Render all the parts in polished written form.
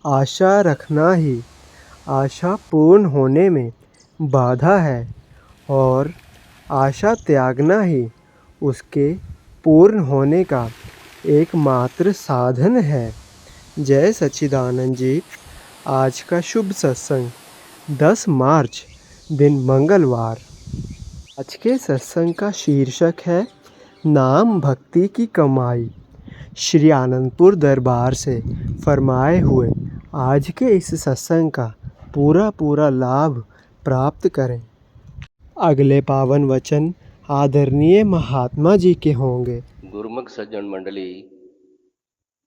आशा रखना ही आशा पूर्ण होने में बाधा है और आशा त्यागना ही उसके पूर्ण होने का एकमात्र साधन है। जय सच्चिदानंद जी। आज का शुभ सत्संग 10 मार्च दिन मंगलवार। आज के सत्संग का शीर्षक है नाम भक्ति की कमाई। श्री आनंदपुर दरबार से फरमाए हुए आज के इस सत्संग का पूरा लाभ प्राप्त करें। अगले पावन वचन आदरणीय महात्मा जी के होंगे। गुरुमुख सज्जन मंडली,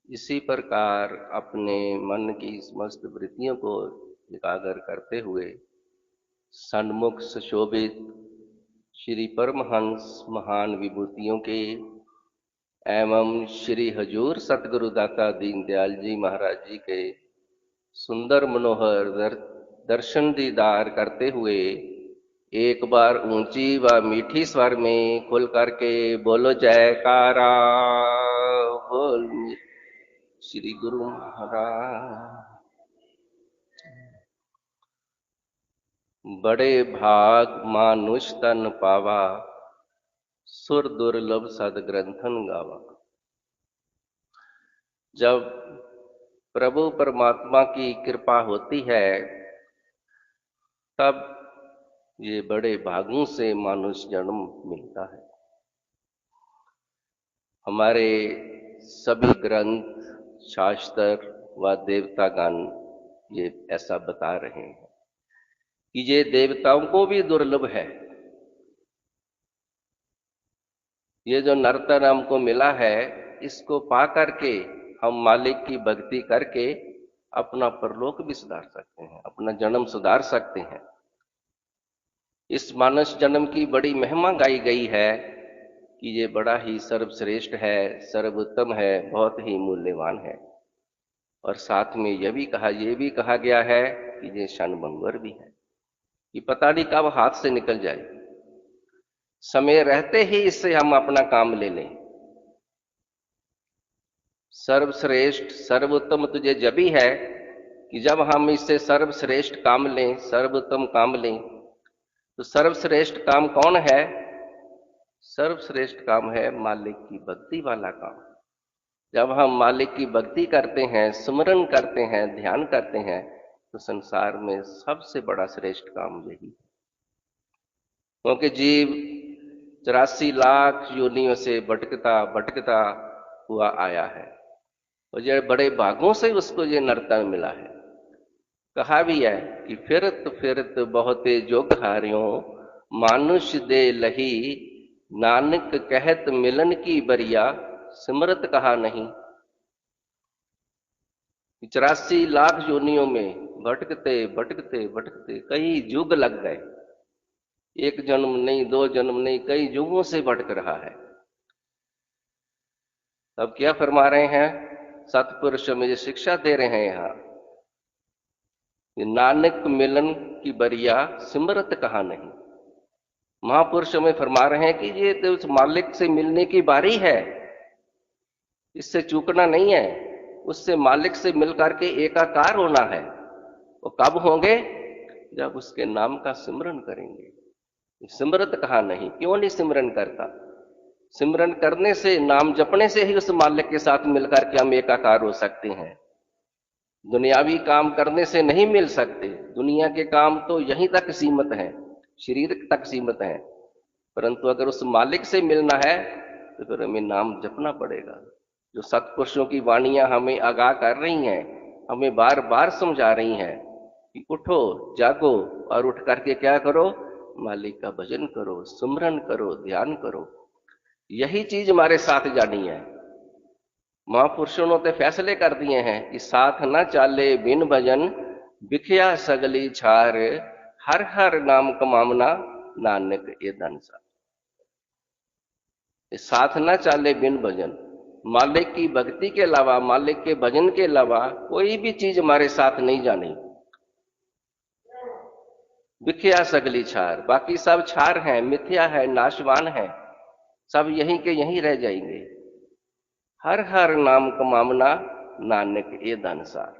इसी प्रकार अपने मन की समस्त वृत्तियों को एकाग्र करते हुए सन्मुख सुशोभित श्री परमहंस महान विभूतियों के एवं श्री हजूर सतगुरु दाता दीनदयाल जी महाराज जी के सुंदर मनोहर दर्शन दीदार करते हुए एक बार ऊंची व मीठी स्वर में खुल करके बोलो जयकारा बोल श्री गुरु महाराज। बड़े भाग मानुष तन पावा, सुर दुर्लभ सदग्रंथन गावा। जब प्रभु परमात्मा की कृपा होती है तब ये बड़े भागों से मानुष जन्म मिलता है। हमारे सभी ग्रंथ, शास्त्र व देवतागण ये ऐसा बता रहे हैं कि ये देवताओं को भी दुर्लभ है। ये जो नर्तन हमको मिला है, इसको पा करके हम मालिक की भक्ति करके अपना परलोक भी सुधार सकते हैं, अपना जन्म सुधार सकते हैं। इस मानस जन्म की बड़ी महिमा गाई गई है कि ये बड़ा ही सर्वश्रेष्ठ है, सर्वोत्तम है, बहुत ही मूल्यवान है। और साथ में ये भी कहा गया है कि ये क्षणभंगुर भी है, कि पता नहीं कब हाथ से निकल जाए। समय रहते ही इससे हम अपना काम ले लें। सर्वश्रेष्ठ सर्वोत्तम तुझे जब ही है कि जब हम इससे सर्वश्रेष्ठ काम लें, सर्वोत्तम काम लें। तो सर्वश्रेष्ठ काम कौन है? सर्वश्रेष्ठ काम है मालिक की भक्ति वाला काम। जब हम मालिक की भक्ति करते हैं, स्मरण करते हैं, ध्यान करते हैं, तो संसार में सबसे बड़ा श्रेष्ठ काम यही है। क्योंकि जीव 84 लाख योनियों से भटकता हुआ आया है और ये बड़े भागों से उसको ये नरता मिला है। कहा भी है कि फिरत फिरत बहुते जोग हारियों, मानुष दे लही, नानक कहत मिलन की बरिया, सिमरत कहा नहीं। 84 लाख योनियों में भटकते कई युग लग गए। एक जन्म नहीं, 2 जन्म नहीं, कई युगों से भटक रहा है। अब क्या फरमा रहे हैं? सतपुरुष में ये शिक्षा दे रहे हैं यहां, नानक मिलन की बरिया सिमरत कहा नहीं। महापुरुष में फरमा रहे हैं कि ये तो उस मालिक से मिलने की बारी है, इससे चूकना नहीं है। उससे मालिक से मिलकर के एकाकार होना है। वो कब होंगे? जब उसके नाम का सिमरन करेंगे। सिमरत कहा नहीं। क्यों नहीं सिमरन करता? सिमरन करने से, नाम जपने से ही उस मालिक के साथ मिलकर के हम एकाकार हो सकते हैं। दुनियावी काम करने से नहीं मिल सकते। दुनिया के काम तो यहीं तक सीमित हैं, शरीर तक सीमित हैं। परंतु अगर उस मालिक से मिलना है तो फिर हमें नाम जपना पड़ेगा। जो सत्पुरुषों की वाणियां हमें आगाह कर रही हैं, हमें बार बार समझा रही हैं कि उठो, जागो और उठ करके क्या करो? मालिक का भजन करो, सुमरन करो, ध्यान करो। यही चीज हमारे साथ जानी है। महापुरुषों ने तो फैसले कर दिए हैं कि साथ न चाले बिन भजन, बिखया सगली छार, हर हर नाम कमामना, नानक ये धन सा। साथ न चाले बिन भजन, मालिक की भक्ति के अलावा, मालिक के भजन के अलावा कोई भी चीज हमारे साथ नहीं जानी। बिखया सगली छार, बाकी सब छार हैं, मिथ्या है, नाशवान है, सब यहीं के यहीं रह जाएंगे। हर हर नाम कमामना, नानक ये धनसार।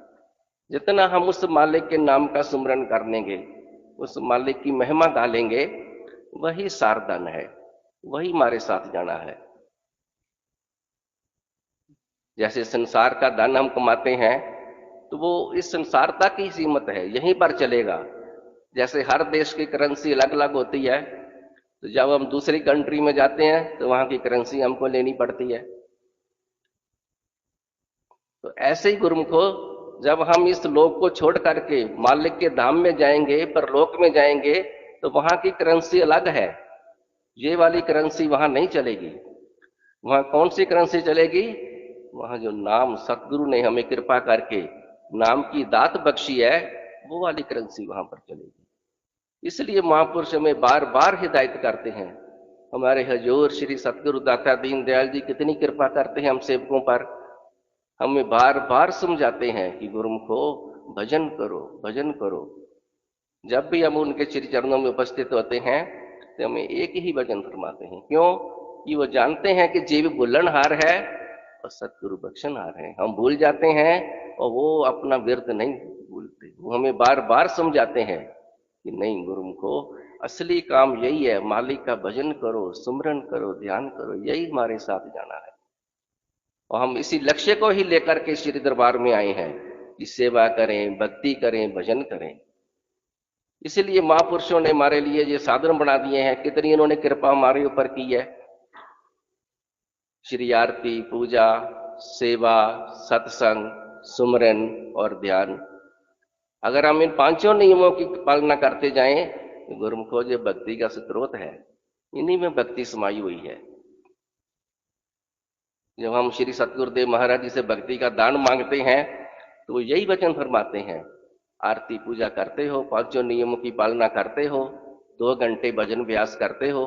जितना हम उस मालिक के नाम का सुमरन कर लेंगे, उस मालिक की महिमा गा लेंगे, वही सारधन है, वही हमारे साथ जाना है। जैसे संसार का धन हम कमाते हैं तो वो इस संसार तक ही सीमित है, यहीं पर चलेगा। जैसे हर देश की करेंसी अलग अलग होती है, तो जब हम दूसरी कंट्री में जाते हैं तो वहां की करेंसी हमको लेनी पड़ती है। तो ऐसे ही गुरुमुखो, जब हम इस लोक को छोड़ करके मालिक के धाम में जाएंगे, परलोक में जाएंगे, तो वहां की करेंसी अलग है, ये वाली करेंसी वहां नहीं चलेगी। वहां कौन सी करेंसी चलेगी? वहां जो नाम सतगुरु ने हमें कृपा करके नाम की दात बख्शी है, वो वाली करेंसी वहां पर चलेगी। इसलिए महापुरुष हमें बार बार हिदायत करते हैं। हमारे हजूर श्री सतगुरु दाता दीन दयाल जी कितनी कृपा करते हैं हम सेवकों पर। हमें बार बार समझाते हैं कि गुरुमुखो भजन करो, भजन करो। जब भी हम उनके श्री चरणों में उपस्थित होते हैं तो हमें एक ही भजन फरमाते हैं। क्यों? कि वो जानते हैं कि जीव भूलनहार है और सतगुरु बख्शनहार है। हम भूल जाते हैं और वो अपना व्यर्थ नहीं भूलते। वो हमें बार बार समझाते हैं कि नहीं गुरुमुखो, असली काम यही है, मालिक का भजन करो, सुमरन करो, ध्यान करो, यही हमारे साथ जाना है। और हम इसी लक्ष्य को ही लेकर के श्री दरबार में आए हैं कि सेवा करें, भक्ति करें, भजन करें। इसलिए महापुरुषों ने हमारे लिए ये साधन बना दिए हैं। कितनी इन्होंने कृपा हमारे ऊपर की है। श्री आरती, पूजा, सेवा, सत्संग, सुमरन और ध्यान। अगर हम इन पांचों नियमों की पालना करते जाएं तो गुरुमुखो जो भक्ति का स्रोत है, इन्हीं में भक्ति समाई हुई है। जब हम श्री सतगुरुदेव महाराज जी से भक्ति का दान मांगते हैं तो वो यही वचन फरमाते हैं, आरती पूजा करते हो, पांचों नियमों की पालना करते हो, 2 घंटे भजन व्यास करते हो।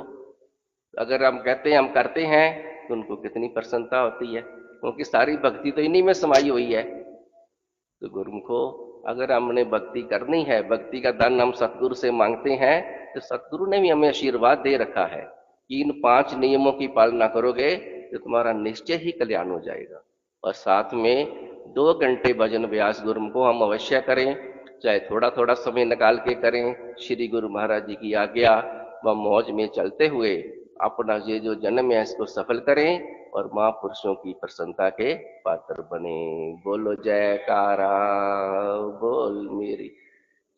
अगर हम कहते हैं हम करते हैं तो उनको कितनी प्रसन्नता होती है, क्योंकि सारी भक्ति तो इन्हीं में समाई हुई है। तो गुरुमुखो, अगर हमने भक्ति करनी है, भक्ति का दान हम सतगुरु से मांगते हैं, तो सतगुरु ने भी हमें आशीर्वाद दे रखा है कि इन 5 नियमों की पालना करोगे तो तुम्हारा निश्चय ही कल्याण हो जाएगा। और साथ में 2 घंटे भजन व्यास गुरुमुखो हम अवश्य करें, चाहे थोड़ा थोड़ा समय निकाल के करें। श्री गुरु महाराज जी की आज्ञा व मौज में चलते हुए अपना ये जो जन्म है इसको सफल करें और महापुरुषों की प्रसन्नता के पात्र बने। बोलो जयकारा, बोल मेरी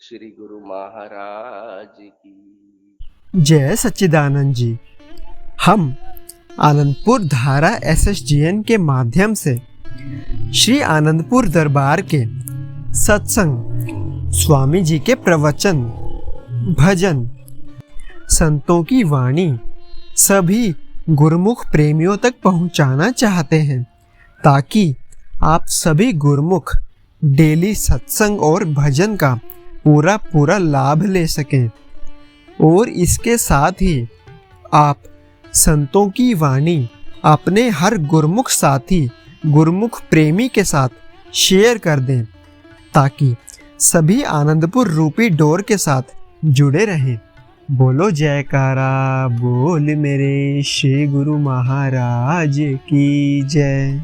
श्री गुरु महाराज की जय सच्चिदानंद जी। हम आनंदपुर धारा SSGN के माध्यम से श्री आनंदपुर दरबार के सत्संग, स्वामी जी के प्रवचन, भजन, संतों की वाणी सभी गुरुमुख प्रेमियों तक पहुंचाना चाहते हैं, ताकि आप सभी गुरुमुख डेली सत्संग और भजन का पूरा लाभ ले सकें। और इसके साथ ही आप संतों की वाणी अपने हर गुरुमुख साथी, गुरुमुख प्रेमी के साथ शेयर कर दें, ताकि सभी आनंदपुर रूपी डोर के साथ जुड़े रहें। बोलो जयकारा, बोल मेरे श्री गुरु महाराज की जय।